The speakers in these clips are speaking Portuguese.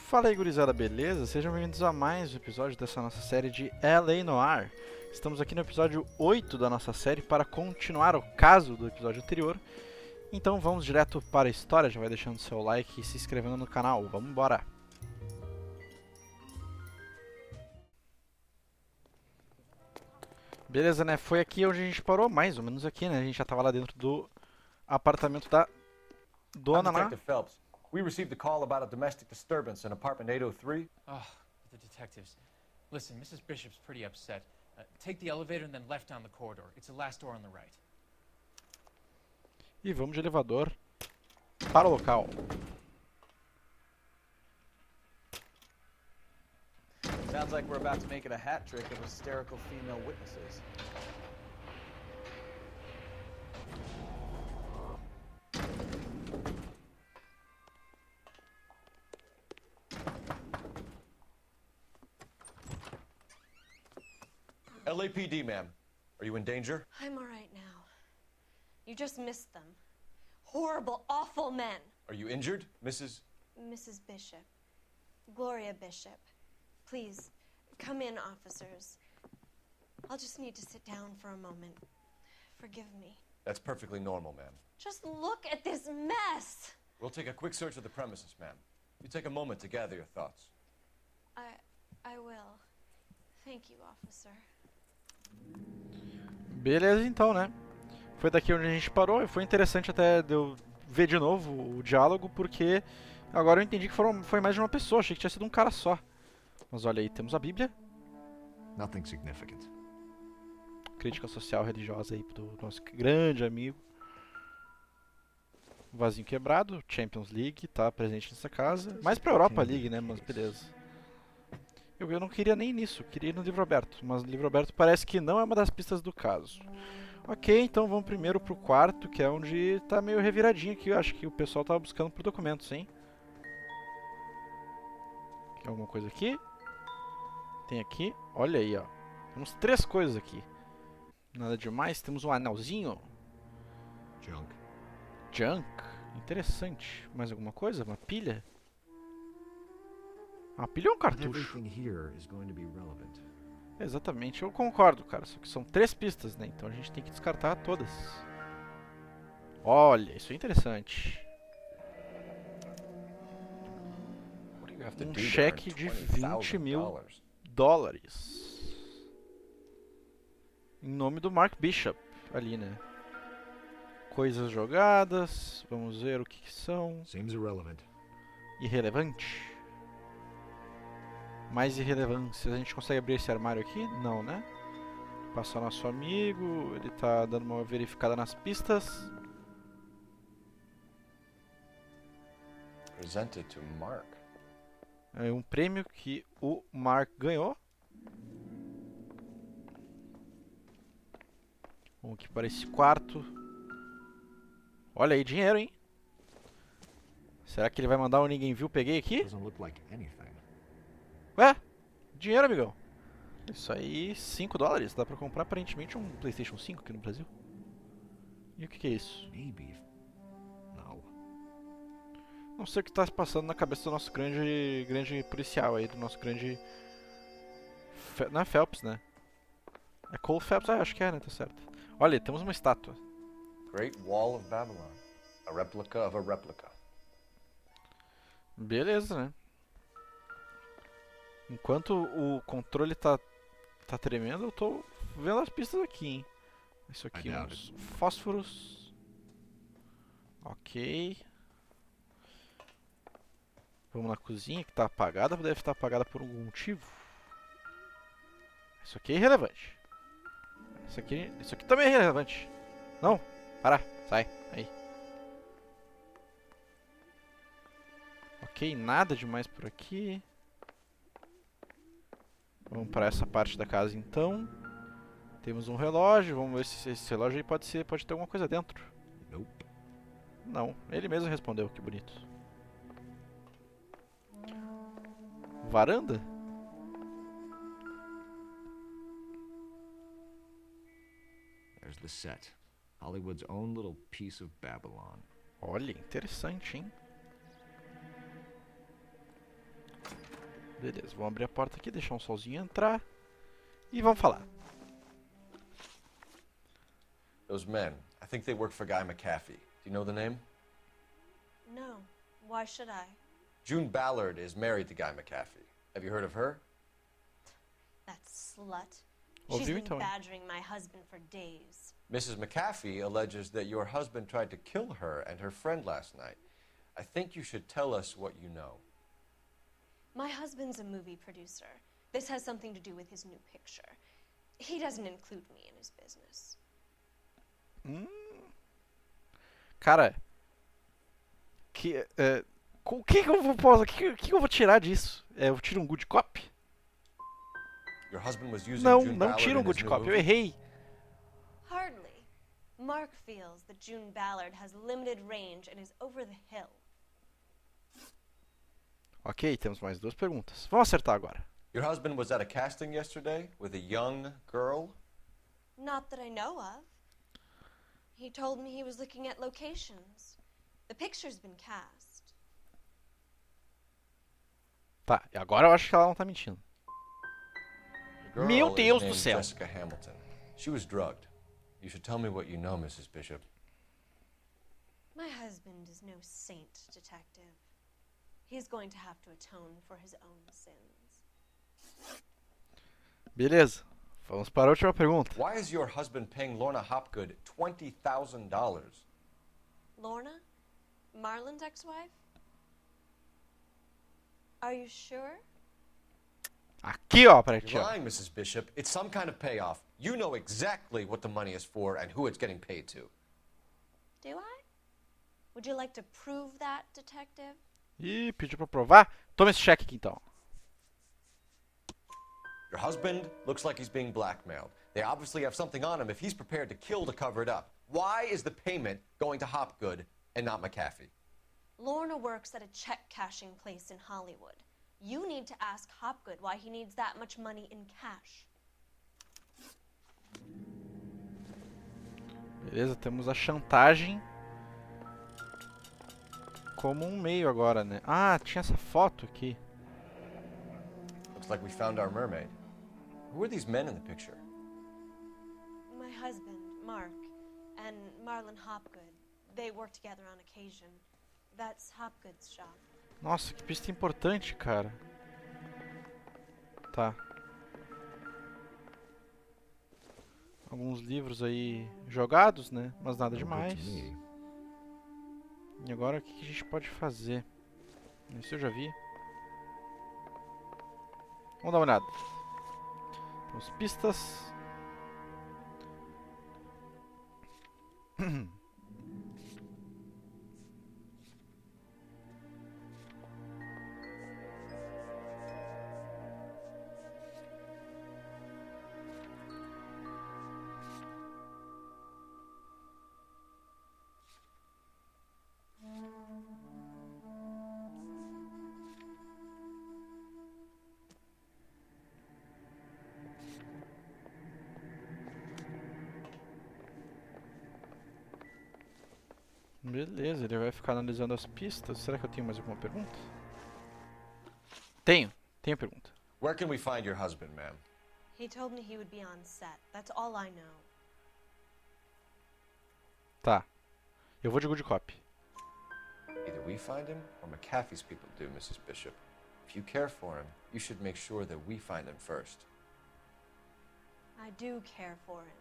Fala aí, gurizada, beleza? Sejam bem-vindos a mais um episódio dessa nossa série de L.A.Noire. Estamos aqui no episódio 8 da nossa série para continuar o caso do episódio anterior. Então vamos direto para a história, já vai deixando seu like e se inscrevendo no canal. Vamos embora! Beleza, né? Foi aqui onde a gente parou, mais ou menos aqui, né? A gente já estava lá dentro do apartamento da dona lá. Detective Phelps. We received a call about a domestic disturbance in apartment 803. Oh, the detectives. Listen, Mrs. Bishop's pretty upset. Take the elevator and then left down the corridor. It's the last door on the right. E vamos de elevador para o local. Sounds like we're about to make it a hat trick of hysterical female witnesses. LAPD, ma'am. Are you in danger? I'm all right now. You just missed them. Horrible, awful men. Are you injured, Mrs. Mrs. Bishop. Gloria Bishop. Please, come in, officers. I'll just need to sit down for a moment. Forgive me. That's perfectly normal, ma'am. Just look at this mess! We'll take a quick search of the premises, ma'am. You take a moment to gather your thoughts. I will. Thank you, officer. Beleza, então, né? Foi daqui onde a gente parou. Foi interessante até de eu ver de novo o diálogo, porque agora eu entendi que foi mais de uma pessoa. Achei que tinha sido um cara só. Mas olha aí, temos a Bíblia. Nothing significant. Crítica social religiosa aí do nosso grande amigo. Vasinho quebrado, Champions League, tá presente nessa casa. Mais pra Europa League, né? Mas beleza. Eu não queria nem nisso, queria ir no livro aberto. Mas o livro aberto parece que não é uma das pistas do caso. Ok, então vamos primeiro pro quarto, que é onde tá meio reviradinho aqui. Eu acho que o pessoal tava buscando por documentos, hein? Tem alguma coisa aqui? Tem aqui. Olha aí, ó. Temos 3 coisas aqui. Nada demais. Temos um anelzinho. Junk. Junk. Interessante. Mais alguma coisa? Uma pilha? Uma pilha ou um cartucho? Everything here is going to be relevant. Exatamente. Eu concordo, cara. Só que são 3 pistas, né? Então a gente tem que descartar todas. Olha, isso é interessante. Um cheque de 20 mil dólares. Em nome do Mark Bishop, ali, né? Coisas jogadas. Vamos ver o que são. Seems irrelevant. Irrelevante. Mais irrelevâncias. A gente consegue abrir esse armário aqui? Não, né? Passar nosso amigo. Ele tá dando uma verificada nas pistas. Presented to Mark. É um prêmio que o Mark ganhou. Vamos aqui para esse quarto. Olha aí, dinheiro, hein? Será que ele vai mandar o ninguém viu? Peguei aqui? Doesn't look like anything. Ué? Dinheiro, amigão. Isso aí, 5 dólares. Dá pra comprar aparentemente um PlayStation 5 aqui no Brasil. E o que é isso? Maybe. No. Não sei o que tá se passando na cabeça do nosso grande policial aí, do nosso grande... Não é Phelps, né? É Cole Phelps? Ah, acho que é, né? Tá certo. Olha, temos uma estátua. Great Wall of Babylon. A replica of a replica. Beleza, né? Enquanto o controle tá tremendo, eu tô vendo as pistas aqui, hein? Isso aqui, uns fósforos. Ok. Vamos na cozinha, que tá apagada. Deve estar apagada por algum motivo. Isso aqui é irrelevante. Isso aqui também é irrelevante. Não, para, sai, aí. Ok, nada demais por aqui. Vamos para essa parte da casa então. Temos um relógio, vamos ver se esse relógio aí pode ter alguma coisa dentro. Nope. Não, ele mesmo respondeu, que bonito. Varanda? There's the set. Hollywood's own little piece of Babylon. Olha, interessante, hein? Beleza, vamos abrir a porta aqui, deixar um solzinho entrar. E vamos falar. Those men, I think they work for Guy McAfee. Do you know the name? No. Why should I? June Ballard is married to Guy McAfee. Have you heard of her? That slut. Ouviu, She's been então, hein? badgering my husband for days. Mrs. McAfee alleges that your husband tried to kill her and her friend last night. I think you should tell us what you know. My husband's a movie producer. This has something to do with his new picture. He doesn't include me in his business. Cara, o que que eu vou pausar? Que eu vou tirar disso? Eu tiro um good cop? Your husband was using Não, June não Ballard tira um in his good new cop. Eu movie? errei. Hardly. Mark feels that June Ballard has limited range and is over the hill. Ok, temos mais 2 perguntas. Vamos acertar agora. Your husband was at a casting yesterday with a young girl? Not that I know of. He told me he was looking at locations. The picture's been cast. Tá, e agora eu acho que ela não tá mentindo. The girl Meu is Deus do named céu. Jessica Hamilton. She was drugged. You should tell me what you know, Mrs. Bishop. My husband is no saint, detective. He's going to have to atone for his own sins. Beleza. Vamos para a última pergunta. Why is your husband paying Lorna Hopgood $20,000? Lorna? Marlon's ex-wife? Are you sure? Aqui, ó, pra ti, You're ó. lying, Mrs. Bishop. It's some kind of payoff. You know exactly what the money is for and who it's getting paid to. Do I? Would you like to prove that, detective? Ih, pediu pra provar? Toma esse cheque aqui, então. Your husband looks like he's being blackmailed. They obviously have something on him if he's prepared to kill to cover it up. Why is the payment going to Hopgood and not McAfee? Lorna works at a check-cashing place in Hollywood. You need to ask Hopgood why he needs that much money in cash. Beleza, temos a chantagem como um meio agora, né? Ah, tinha essa foto aqui. Looks like we found our mermaid. Who are these men in the picture? My husband, Mark, and Marlon Hopgood. They work together on occasion. That's Hopgood's shop. Nossa, que pista importante, cara. Tá. Alguns livros aí jogados, né? Mas nada demais. E agora o que que a gente pode fazer? Isso eu já vi. Vamos dar uma olhada. Temos pistas. Beleza, ele vai ficar analisando as pistas. Será que eu tenho mais alguma pergunta? Tenho pergunta. Where can we find your husband, ma'am? He told me he would be on set. That's all I know. Tá. Eu vou de good cop. Either we find him or McAfee's people do, Mrs. Bishop. If you care for him, you should make sure that we find him first. I do care for him.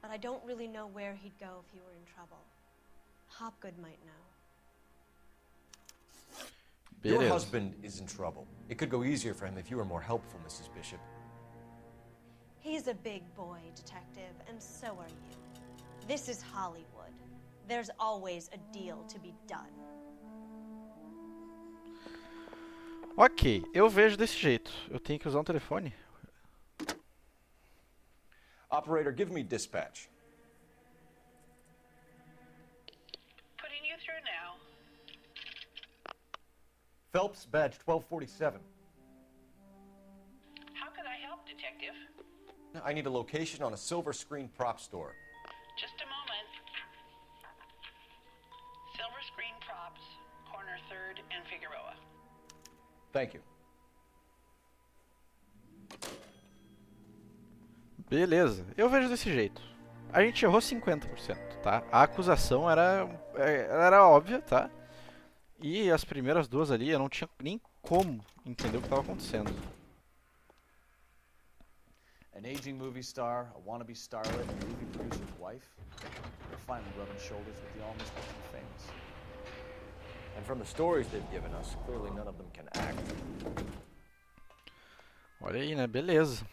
But I don't really know where he'd go if he were in trouble. Hopgood might know. Your Beleza. husband is in trouble. It could go easier for him if you were more helpful, Mrs. Bishop. He's a big boy, detective, and so are you. This is Hollywood. There's always a deal to be done. Ok, eu vejo desse jeito. Eu tenho que usar um telefone? Operator, give me dispatch. Putting you through now. Phelps, badge 1247. How can I help, Detective? I need a location on a silver screen prop store. Just a moment. Silver Screen Props, corner 3rd and Figueroa. Thank you. Beleza, eu vejo desse jeito. A gente errou 50%, tá? A acusação era óbvia, tá? E as primeiras duas ali eu não tinha nem como entender o que estava acontecendo. An aging movie star, a wannabe starlet, and a movie producer's wife. They're finally rubbing shoulders with the almost famous. And from the stories they've given us, clearly none of them can act. Olha aí, né? Beleza.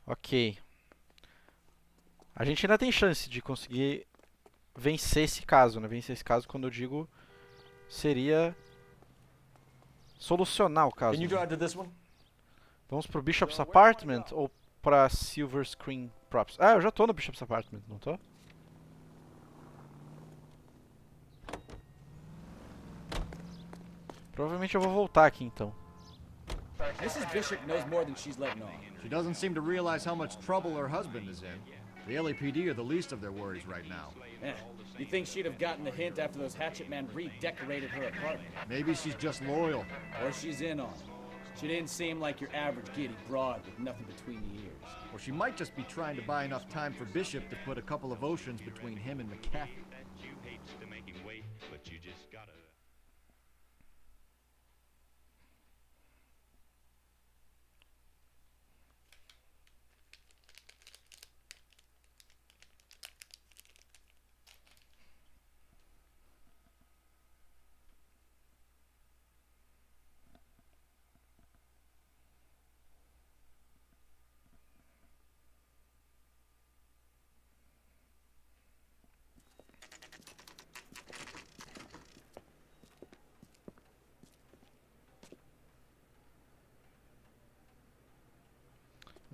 Ok. A gente ainda tem chance de conseguir vencer esse caso, né? Vencer esse caso quando eu digo seria solucionar o caso. Can you drive to this one? Vamos pro Bishop's Apartment ou pra Silver Screen Props? Ah, eu já tô no Bishop's Apartment, não tô? Provavelmente eu vou voltar aqui então. Mrs. Bishop knows more than she's letting on. She doesn't seem to realize how much trouble her husband is in. The LAPD are the least of their worries right now. You think she'd have gotten the hint after those hatchet men redecorated her apartment? Maybe she's just loyal. Or she's in on it. She didn't seem like your average giddy broad with nothing between the ears. Or she might just be trying to buy enough time for Bishop to put a couple of oceans between him and McCaffrey.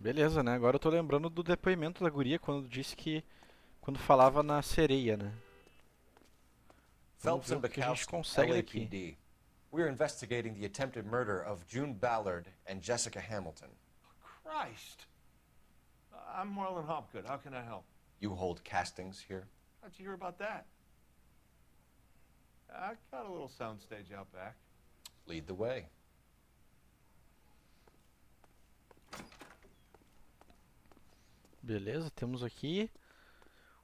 Beleza, né? Agora eu tô lembrando do depoimento da guria quando disse que... Quando falava na sereia, né? Vamos Phelps ver and o que a gente Bukowski, consegue aqui. LAPD. We're investigating the attempted murder of June Ballard and Jessica Hamilton. Christ. I'm Marlon Hopgood. How can I help? You hold castings here? How'd you hear about that? I got a little soundstage out back. Lead the way. Beleza, temos aqui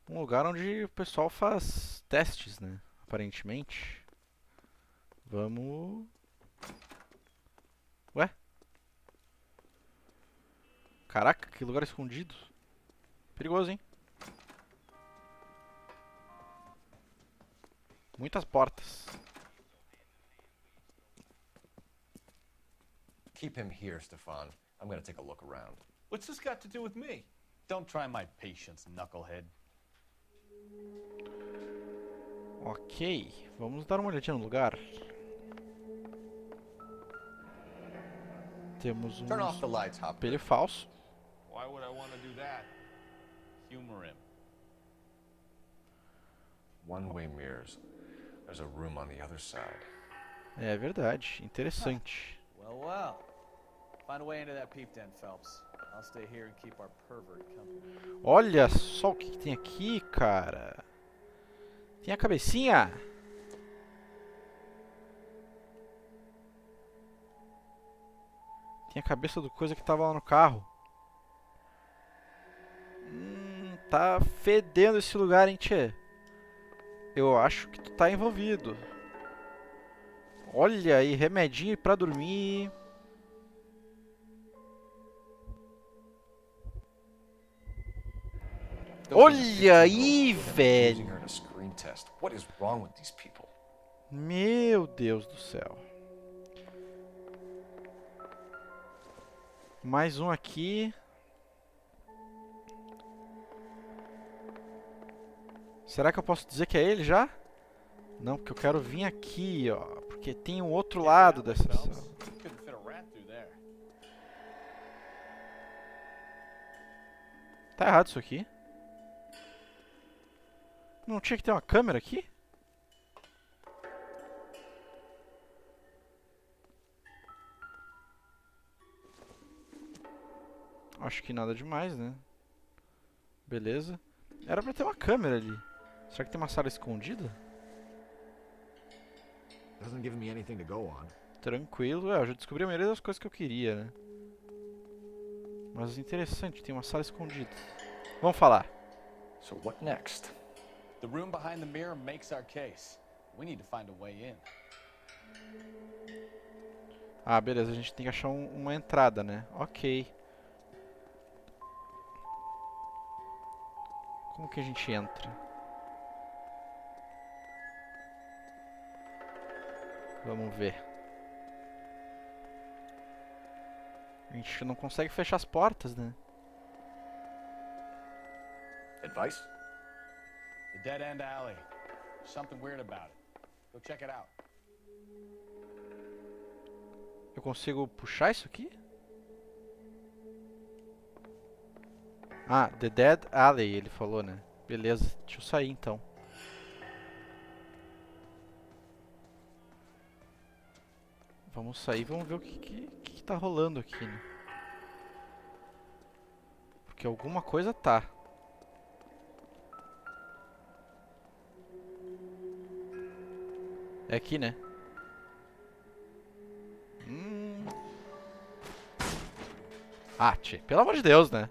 um lugar onde o pessoal faz testes, né? Aparentemente. Vamos... Ué? Caraca, que lugar escondido. Perigoso, hein? Muitas portas. Keep him here, Stefan. I'm gonna take a look around. What's this got to do with me? Don't try my patience, knucklehead. Ok, vamos dar uma olhadinha no lugar. Temos um Turn off the lights, Hopgood. espelho falso. Why would I want to do that? Humor him. One-way mirrors. There's a room on the other side. É verdade, interessante. Well, well. Find a way into that peep den, Phelps. I'll stay here and keep our pervert company. Olha só o que, que tem aqui, cara. Tem a cabecinha. Tem a cabeça do coisa que tava lá no carro. Tá fedendo esse lugar, hein, tchê? Eu acho que tu tá envolvido. Olha aí, remedinho pra dormir. Olha aí, velho. Using her to screen test. What is wrong with these people? Meu Deus do céu. Mais um aqui. Será que eu posso dizer que é ele já? Não, porque eu quero vir aqui, ó. Porque tem um outro lado dessa sala. Couldn't fit a rat through there. Tá errado isso aqui. Não tinha que ter uma câmera aqui? Acho que nada demais, né? Beleza. Era pra ter uma câmera ali. Será que tem uma sala escondida? Doesn't give me anything to go on. Tranquilo. É, eu já descobri a maioria das coisas que eu queria, né? Mas interessante, tem uma sala escondida. Vamos falar. So what next? The room behind the mirror makes our case. We need to find a way in. Ah, beleza, a gente tem que achar uma entrada, né? Ok. Como que a gente entra? Vamos ver. A gente não consegue fechar as portas, né? Advice? The dead end alley. There's something weird about it. Go check it out. Eu consigo puxar isso aqui? Ah, The Dead Alley, ele falou, né? Beleza, deixa eu sair então. Vamos sair, vamos ver o que tá rolando aqui, né? Porque alguma coisa tá. É aqui, né? Ah, tchê, pelo amor de Deus, né?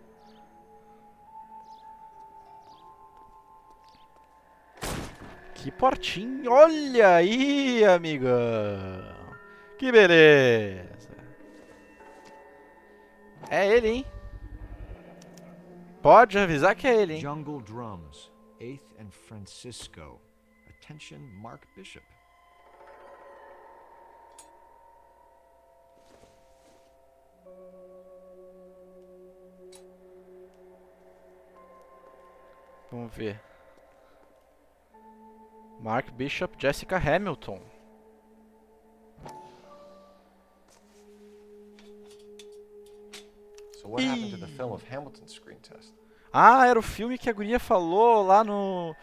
Que portinho! Olha aí, amiga! Que beleza! É ele, hein? Pode avisar que é ele, hein? Jungle Drums, 8th and Francisco. Attention, Mark Bishop. Vamos ver. Mark Bishop, Jessica Hamilton. So what happened to the film of Hamilton's screen test? Ah, era o filme que a guria falou lá no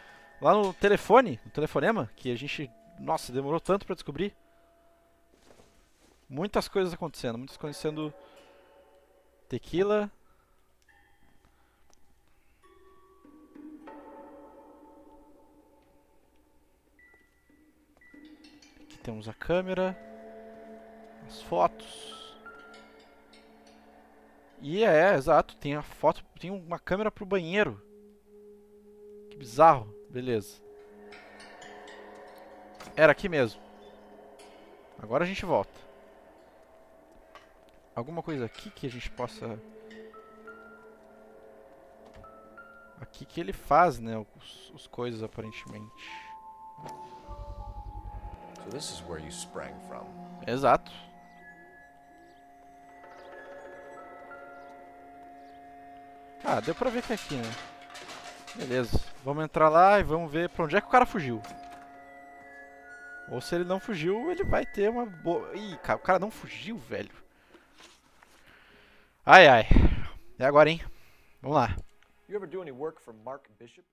telefone, no telefonema, que a gente, nossa, demorou tanto pra descobrir. Muitas coisas acontecendo, muitas coisas sendo tequila. Aqui temos a câmera, as fotos. E exato, tem a foto, tem uma câmera pro banheiro. Que bizarro, beleza. Era aqui mesmo. Agora a gente volta. Alguma coisa aqui que a gente possa... Aqui que ele faz, né, os coisas aparentemente. So this is where you sprang from. Exato. Ah, deu pra ver que é aqui, né? Beleza. Vamos entrar lá e vamos ver pra onde é que o cara fugiu. Ou se ele não fugiu, ele vai ter uma boa... Ih, cara, o cara não fugiu, velho. Ai, ai. É agora, hein? Vamos lá. You ever do any work for Mark Bishop?